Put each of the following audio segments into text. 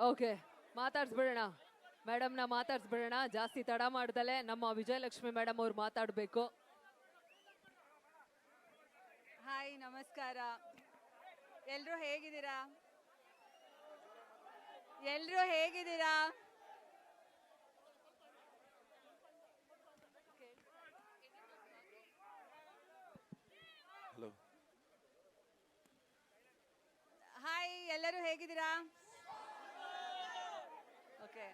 Okay, ಮಾತಾಡ್ಸ್ಬಿಡೋಣ ಮೇಡಮ್ನ, ಮಾತಾಡ್ಸ್ಬಿಡೋಣ. ಜಾಸ್ತಿ ತಡ ಮಾಡ್ದಲೆ ನಮ್ಮ ವಿಜಯಲಕ್ಷ್ಮಿ ಮೇಡಮ್ ಅವ್ರು ಮಾತಾಡ್ಬೇಕು. ಹಾಯ್, ನಮಸ್ಕಾರ. ಎಲ್ರು ಹೇಗಿದ್ದೀರಾ? ಎಲ್ರು ಹೇಗಿದ್ದೀರಾ? ಹಲೋ, ಹಾಯ್, ಎಲ್ಲರೂ ಹೇಗಿದ್ದೀರಾ? ಓಕೆ,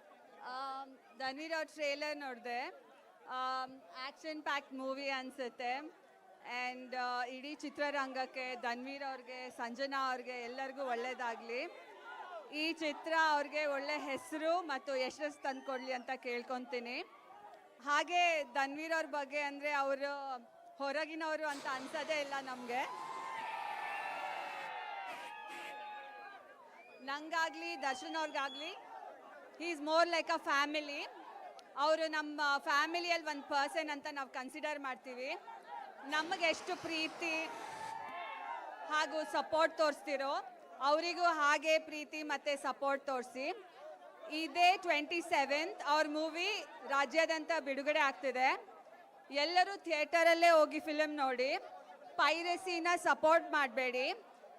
ಧನ್ವೀರ್ ಅವ್ರ ಟ್ರೇಲರ್ ನೋಡಿದೆ. ಆ್ಯಕ್ಷನ್ ಪ್ಯಾಕ್ಟ್ ಮೂವಿ ಅನಿಸುತ್ತೆ. ಆ್ಯಂಡ್ ಇಡೀ ಚಿತ್ರರಂಗಕ್ಕೆ, ಧನ್ವೀರ್ ಅವ್ರಿಗೆ, ಸಂಜನಾ ಅವ್ರಿಗೆ ಎಲ್ಲರಿಗೂ ಒಳ್ಳೇದಾಗಲಿ. ಈ ಚಿತ್ರ ಅವ್ರಿಗೆ ಒಳ್ಳೆ ಹೆಸರು ಮತ್ತು ಯಶಸ್ಸು ತಂದುಕೊಡ್ಲಿ ಅಂತ ಕೇಳ್ಕೊತೀನಿ. ಹಾಗೆ ಧನ್ವೀರ್ ಅವ್ರ ಬಗ್ಗೆ ಅಂದರೆ ಅವರು ಹೊರಗಿನವರು ಅಂತ ಅನ್ಸೋದೇ ಇಲ್ಲ ನಮಗೆ. ನಂಗಾಗಲಿ ದರ್ಶನ್ ಅವ್ರಿಗಾಗಲಿ, he is more like a family. ಅವರು ನಮ್ಮ ಫ್ಯಾಮಿಲಿಯಲ್ಲಿ ಒಂದು ಪರ್ಸನ್ ಅಂತ ನಾವು ಕನ್ಸಿಡರ್ ಮಾಡ್ತೀವಿ. ನಮಗೆ ಎಷ್ಟು ಪ್ರೀತಿ ಹಾಗೂ ಸಪೋರ್ಟ್ ತೋರಿಸ್ತಿರೋ ಅವರಿಗೂ ಹಾಗೆ ಪ್ರೀತಿ ಮತ್ತು ಸಪೋರ್ಟ್ ತೋರಿಸಿ. ಇದೇ 27th ಅವ್ರ ಮೂವಿ ರಾಜ್ಯಾದ್ಯಂತ ಬಿಡುಗಡೆ ಆಗ್ತಿದೆ. ಎಲ್ಲರೂ ಥಿಯೇಟರಲ್ಲೇ ಹೋಗಿ ಫಿಲಮ್ ನೋಡಿ, ಪೈರಸಿನ ಸಪೋರ್ಟ್ ಮಾಡಬೇಡಿ.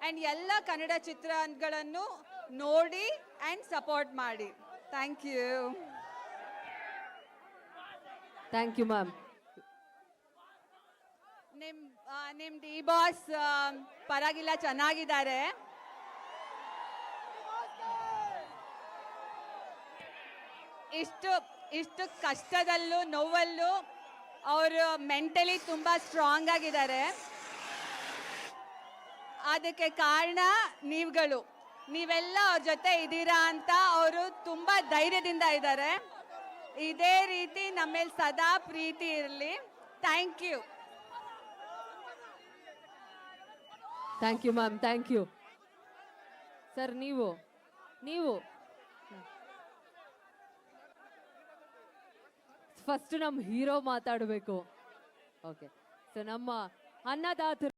ಆ್ಯಂಡ್ ಎಲ್ಲ ಕನ್ನಡ ಚಿತ್ರಗಳನ್ನು ನೋಡಿ ಆ್ಯಂಡ್ ಸಪೋರ್ಟ್ ಮಾಡಿ. Thank you. Thank you ma'am. ನಿಮ್ಮ ಡಿ ಬಾಸ್ ಪರವಾಗಿಲ್ಲ, ಚೆನ್ನಾಗಿದ್ದಾರೆ. ಇಷ್ಟು ಕಷ್ಟದಲ್ಲೂ ನೋವಲ್ಲೂ ಅವರು ಮೆಂಟಲಿ ತುಂಬ ಸ್ಟ್ರಾಂಗ್ ಆಗಿದ್ದಾರೆ. ಅದಕ್ಕೆ ಕಾರಣ ನೀವೆಲ್ಲ ಅವ್ರ ಜೊತೆ ಇದ್ದೀರಾ ಅಂತ ಅವರು ತುಂಬ ಧೈರ್ಯದಿಂದ ಇದ್ದಾರೆ. ಇದೇ ರೀತಿ ನಮ್ಮ ಮೇಲೆ ಸದಾ ಪ್ರೀತಿ ಇರಲಿ. Thank you. Thank you ma'am, thank you sir. ನೀವು ಫಸ್ಟ್ ನಮ್ಮ ಹೀರೋ ಮಾತಾಡಬೇಕು. ಓಕೆ, ಸೊ ನಮ್ಮ ಅನ್ನದಾತರು